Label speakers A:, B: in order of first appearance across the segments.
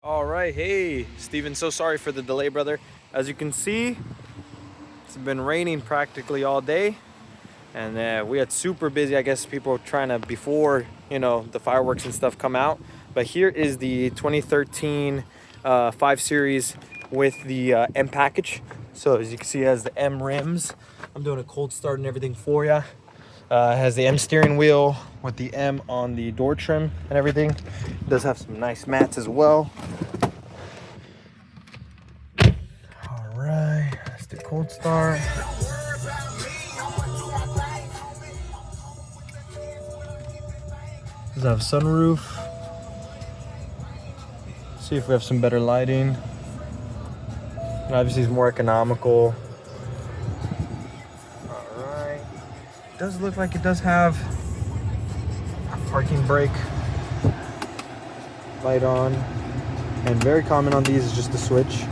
A: All right, hey, Steven, so sorry for the delay, brother. As you can see, it's been raining practically all day, and we had super busy. I guess people trying to, before, the fireworks and stuff come out. But here is the 2013 5 Series with the M package. So as you can see, it has the M rims. I'm doing a cold start and everything for you. It has the M steering wheel with the M on the door trim and everything. It does have some nice mats as well. All right, that's the cold start. Does have a sunroof. See if we have some better lighting. And obviously it's more economical. Does look like it does have a parking brake light on, and very common on these is just the switch.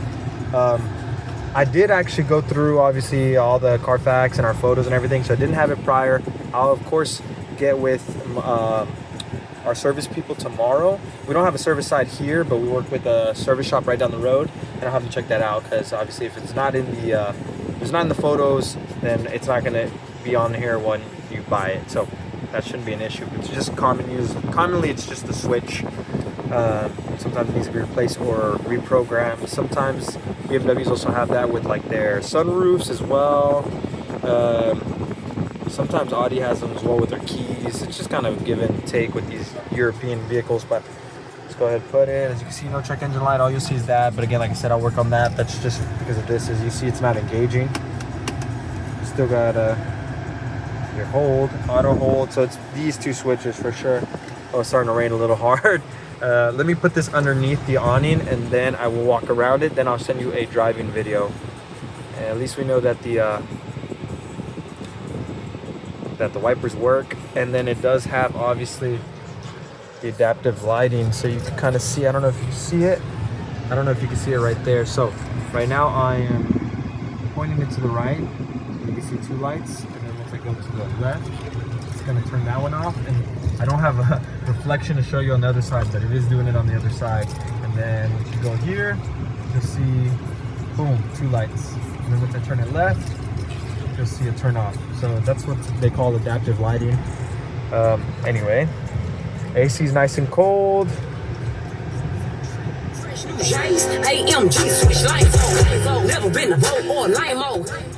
A: I did actually go through obviously all the Carfax and our photos and everything, so I didn't have it prior. I'll of course get with our service people tomorrow. We don't have a service side here, but we work with a service shop right down the road, and I'll have to check that out, because obviously if it's not in the photos, then it's not going to be on here when you buy it, so that shouldn't be an issue. It's just commonly it's just the switch. Sometimes it needs to be replaced or reprogrammed. Sometimes BMWs also have that with like their sunroofs as well. Sometimes Audi has them as well with their keys. It's just kind of give and take with these European vehicles. But let's go ahead and put in. As you can see, no check engine light. All you'll see is that. But again, like I said, I'll work on that. That's just because of this. As you see, it's not engaging. Still got your hold, auto hold. So it's these two switches for sure. Oh, it's starting to rain a little hard. Let me put this underneath the awning, and then I will walk around it. Then I'll send you a driving video. And at least we know that the wipers work. And then it does have obviously the adaptive lighting, so you can kind of see. I don't know if you see it. I don't know if you can see it right there. So right now I am pointing it to the right. You can see two lights, and then once I go to the left, it's gonna turn that one off. And I don't have a reflection to show you on the other side, but it is doing it on the other side. And then once you go here, you'll see, boom, two lights. And then once I turn it left, you'll see it turn off. So that's what they call adaptive lighting. Anyway, AC is nice and cold.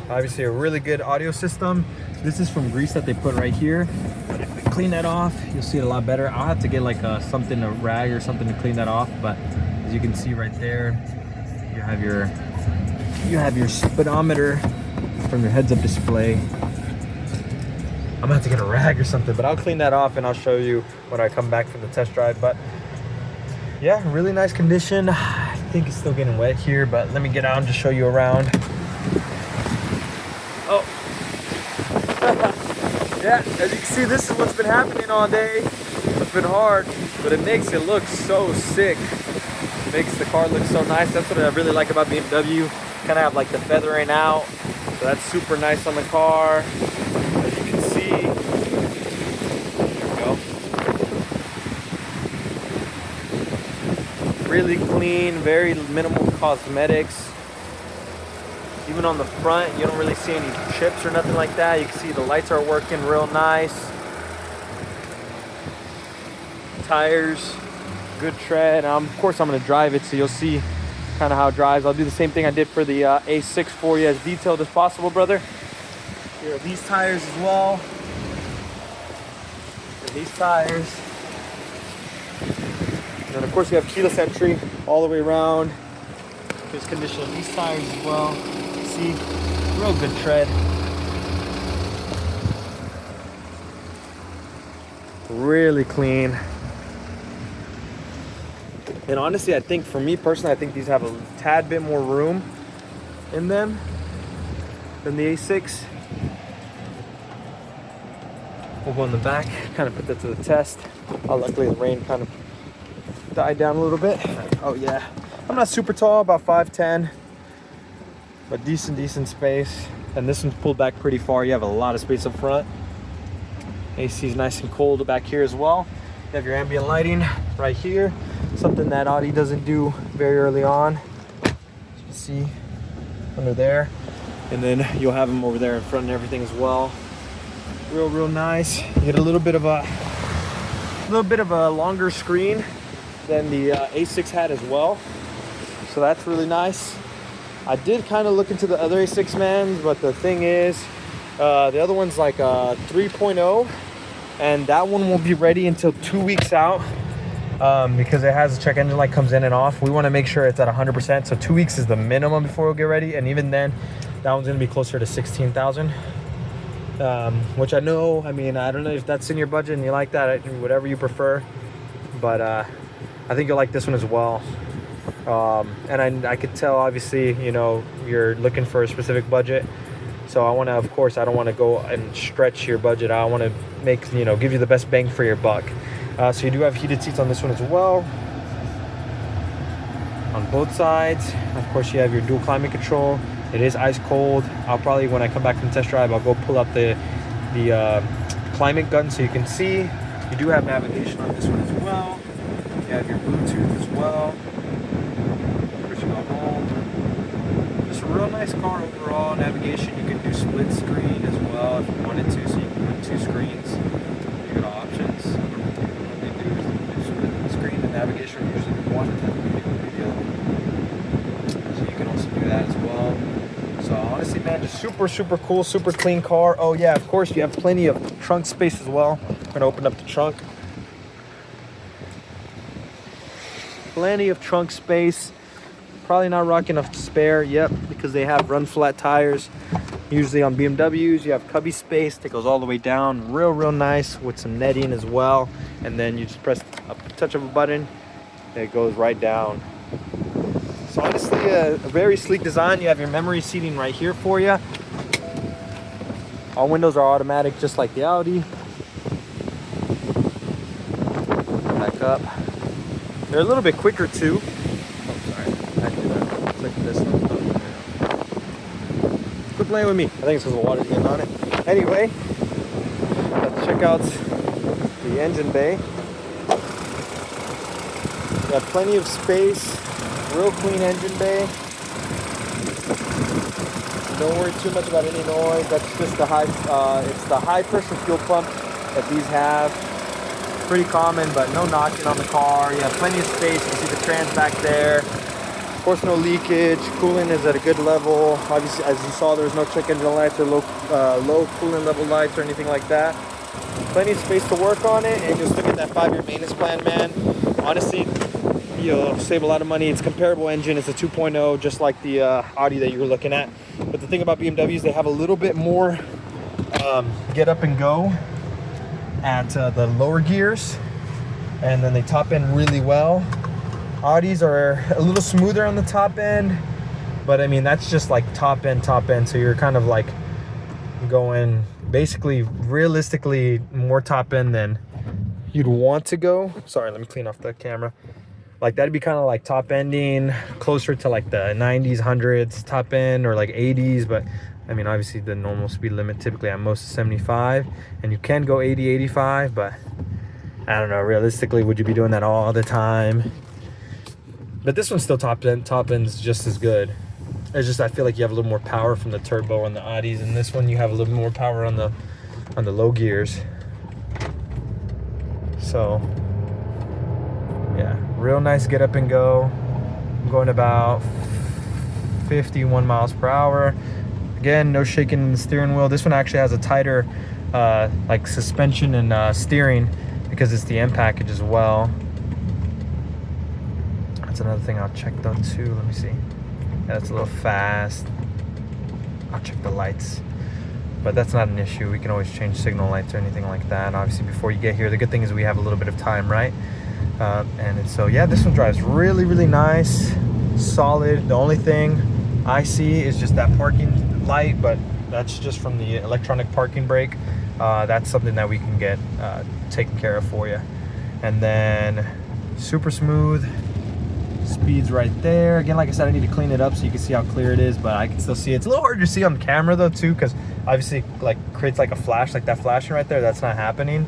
A: Obviously a really good audio system. This is from grease that they put right here. But if we clean that off, you'll see it a lot better. I'll have to get like a rag or something to clean that off. But as you can see right there, you have your speedometer from your heads-up display. I'm gonna have to get a rag or something, but I'll clean that off and I'll show you when I come back from the test drive. But yeah, really nice condition. I think it's still getting wet here, but let me get out and just show you around. Oh. Yeah, as you can see, this is what's been happening all day. It's been hard, but it makes it look so sick. It makes the car look so nice. That's what I really like about BMW. Kind of have like the feathering out, so that's super nice on the car. As you can see, there we go. Really clean, very minimal cosmetics. Even on the front, you don't really see any chips or nothing like that. You can see the lights are working real nice. Tires, good tread. Of course, I'm going to drive it, so you'll see kind of how it drives. I'll do the same thing I did for the A6 for you, as detailed as possible, brother. Here are these tires as well. And these tires. And then, of course, we have keyless entry all the way around. Here's condition of these tires as well. See, real good tread. Really clean. And honestly, I think for me personally, I think these have a tad bit more room in them than the A6. We'll go in the back, kind of put that to the test. Luckily the rain kind of died down a little bit. Oh yeah, I'm not super tall, about 5'10", but decent space. And this one's pulled back pretty far. You have a lot of space up front. AC is nice and cold back here as well. You have your ambient lighting right here. something that Audi doesn't do very early on. As you can see under there, and then you'll have them over there in front and everything as well. Real nice. You get a little bit of a longer screen than the A6 had as well, so that's really nice. I did kind of look into the other A6 man, but the thing is, the other one's like a 3.0, and that one won't be ready until 2 weeks out, because it has a check engine light comes in and off. We want to make sure it's at 100%, so 2 weeks is the minimum before it'll get ready, and even then, that one's going to be closer to 16,000, which I know, I mean, I don't know if that's in your budget and you like that, whatever you prefer, but I think you'll like this one as well. And I could tell, obviously, you know, you're looking for a specific budget, so I want to, of course, I don't want to go and stretch your budget. I want to make, you know, give you the best bang for your buck. So you do have heated seats on this one as well, on both sides. Of course, you have your dual climate control. It is ice cold. I'll probably, when I come back from the test drive, I'll go pull up the climate gun so you can see. You do have navigation on this one as well. You have your Bluetooth as well. Push you go home. Just a real nice car overall. Navigation, you can do split screen as well if you wanted to, so you can put 2 screens. You got options. What they do is they do split screen and navigation, usually one, and then so you can also do that as well. So honestly, man, just super cool, super clean car. Oh yeah, of course you have plenty of trunk space as well. I'm gonna open up the trunk. Plenty of trunk space. Probably not rocking a spare, yep, because they have run flat tires. Usually on BMWs, you have cubby space that goes all the way down. Real nice with some netting as well. And then you just press a touch of a button, and it goes right down. So honestly, a very sleek design. You have your memory seating right here for you. All windows are automatic, just like the Audi. Back up. They're a little bit quicker too. Oh, sorry. I did that. Click this one. Quit playing with me. I think it's because the water's getting on it. Anyway, let's check out the engine bay. You have plenty of space. Real clean engine bay. Don't worry too much about any noise. That's just the it's the high pressure fuel pump that these have. Pretty common, but no knocking on the car. You have plenty of space. You can see the trans back there. Of course, no leakage. Coolant is at a good level. Obviously, as you saw, there was no check engine lights or low coolant level lights or anything like that. Plenty of space to work on it, and you'll still get that 5-year maintenance plan, man. Honestly, you'll save a lot of money. It's a comparable engine. It's a 2.0, just like the Audi that you were looking at. But the thing about BMWs, they have a little bit more get up and go at the lower gears, and then they top end really well. Audis are a little smoother on the top end, but I mean, that's just like top end. So you're kind of like going basically realistically more top end than you'd want to go. Sorry, let me clean off the camera. Like that'd be kind of like top ending closer to like the 90s, 100s top end, or like 80s. But I mean, obviously the normal speed limit typically at most is 75, and you can go 80, 85, but I don't know, realistically, would you be doing that all the time? But this one's still top end's just as good. It's just I feel like you have a little more power from the turbo on the Audis, and this one you have a little more power on the low gears. So yeah, real nice get up and go. I'm going about 51 miles per hour. Again, no shaking in the steering wheel. This one actually has a tighter like suspension and steering because it's the M package as well. That's another thing I'll check though too. Let me see. Yeah, that's a little fast. I'll check the lights, but that's not an issue. We can always change signal lights or anything like that. Obviously, before you get here, the good thing is we have a little bit of time, right? So yeah, this one drives really nice, solid. The only thing I see is just that parking light, but that's just from the electronic parking brake. That's something that we can get taken care of for you. And then super smooth. Speeds right there. Again, like I said, I need to clean it up so you can see how clear it is, but I can still see it. It's a little hard to see on the camera though too, because obviously like creates like a flash, like that flashing right there, that's not happening.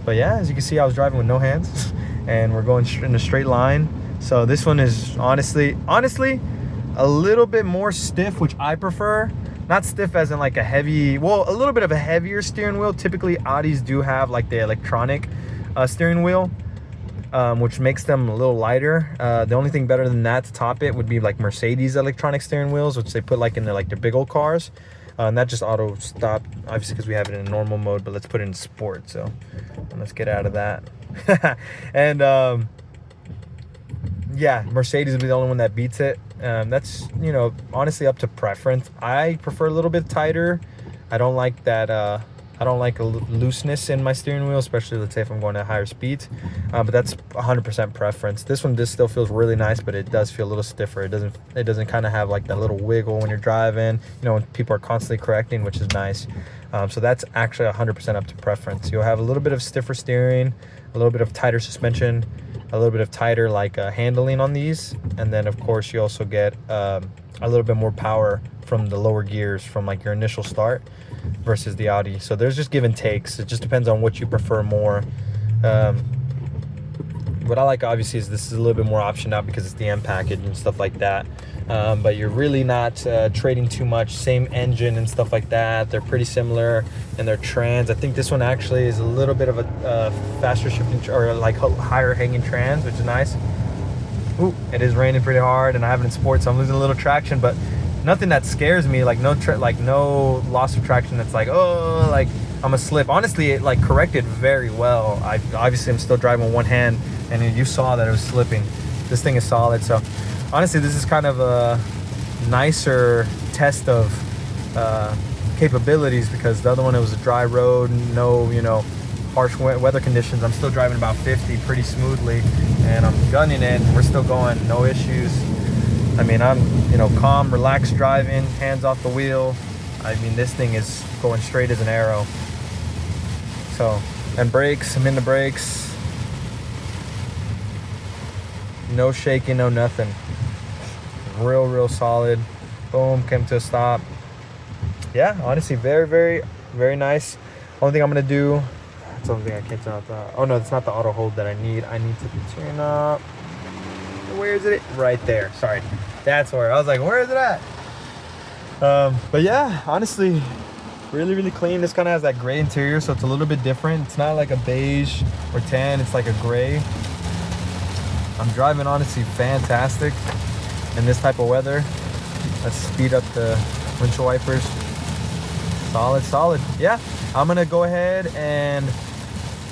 A: But yeah, as you can see, I was driving with no hands and we're going in a straight line. So this one is honestly a little bit more stiff, which I prefer. Not stiff as in like a heavy, well, a little bit of a heavier steering wheel. Typically Audis do have like the electronic steering wheel, which makes them a little lighter. The only thing better than that to top it would be like Mercedes electronic steering wheels, which they put like in their big old cars. And that just auto stop, obviously, because we have it in normal mode, but let's put it in sport. So let's get out of that. And yeah, Mercedes will be the only one that beats it. That's, you know, honestly up to preference. I prefer a little bit tighter. I don't like that. I don't like a looseness in my steering wheel, especially let's say if I'm going at higher speeds. But that's 100% preference. This one still feels really nice, but it does feel a little stiffer. It doesn't kind of have like that little wiggle when you're driving. You know, when people are constantly correcting, which is nice. So that's actually 100% up to preference. You'll have a little bit of stiffer steering, a little bit of tighter suspension, a little bit of tighter handling on these, and then of course you also get a little bit more power from the lower gears from like your initial start versus the Audi. So there's just give and takes. It just depends on what you prefer more. What I like obviously is this is a little bit more optioned out because it's the M package and stuff like that. But you're really not trading too much. Same engine and stuff like that. They're pretty similar in their trans. I think this one actually is a little bit of a faster shifting or like higher hanging trans, which is nice. Ooh, it is raining pretty hard and I have it in sport, so I'm losing a little traction, but nothing that scares me. Like no loss of traction that's like, oh, like I'm a slip. Honestly, it like corrected very well. Obviously I'm still driving with one hand, and you saw that it was slipping. This thing is solid. So honestly, this is kind of a nicer test of capabilities, because the other one, it was a dry road, no, you know, harsh weather conditions. I'm still driving about 50 pretty smoothly, and I'm gunning it. We're still going, no issues. I mean, I'm, you know, calm, relaxed driving, hands off the wheel. I mean, this thing is going straight as an arrow. So, and brakes, I'm in the brakes. No shaking, no nothing. Real solid. Boom, came to a stop. Yeah, honestly, very nice. Only thing I'm gonna do, that's the only thing I can't turn off the, oh no, it's not the auto hold that I need. I need to turn up, where is it? Right there, sorry. That's where, I was like, where is it at? But yeah, honestly, really clean. This kind of has that gray interior, so it's a little bit different. It's not like a beige or tan, it's like a gray. I'm driving honestly fantastic in this type of weather. Let's speed up the windshield wipers. Solid. Yeah, I'm gonna go ahead, and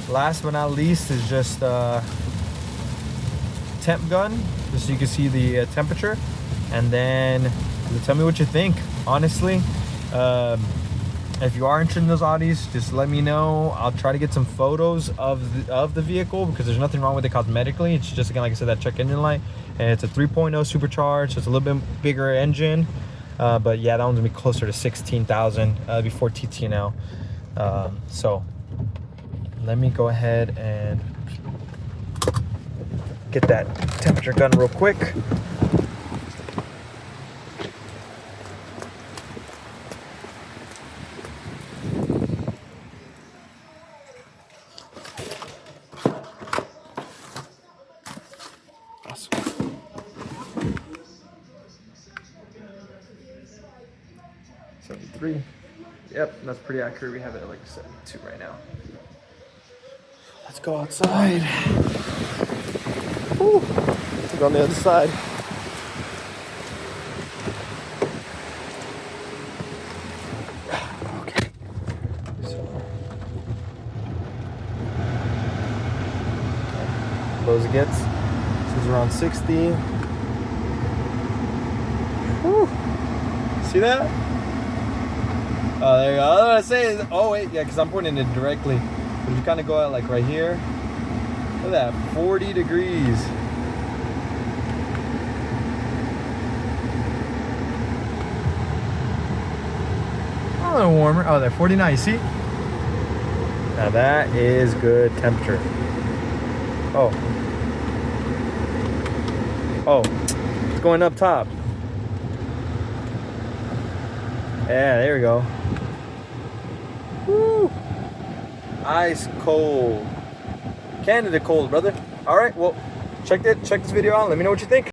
A: last but not least is just temp gun, just so you can see the temperature, and then tell me what you think. Honestly, if you are interested in those Audis, just let me know. I'll try to get some photos of the vehicle, because there's nothing wrong with it cosmetically. It's just, again, like I said, that check engine light, and it's a 3.0 supercharged, so it's a little bit bigger engine. But yeah, that one's gonna be closer to 16,000 before TTNL. So let me go ahead and get that temperature gun real quick. Awesome. 73. Yep, that's pretty accurate. We have it at like 72 right now. Let's go outside. Woo. Let's go on the other side. Okay. So, low as it gets. This is around 60. Woo. See that? Oh, there you go. All I was gonna say is, oh wait, yeah, because I'm pointing it directly. But if you kind of go out like right here, look at that, 40 degrees. A little warmer. Oh, there, 49. You see? Now that is good temperature. Oh, it's going up top. Yeah, there we go. Woo! Ice cold. Canada cold, brother. All right, well, check this video out. Let me know what you think.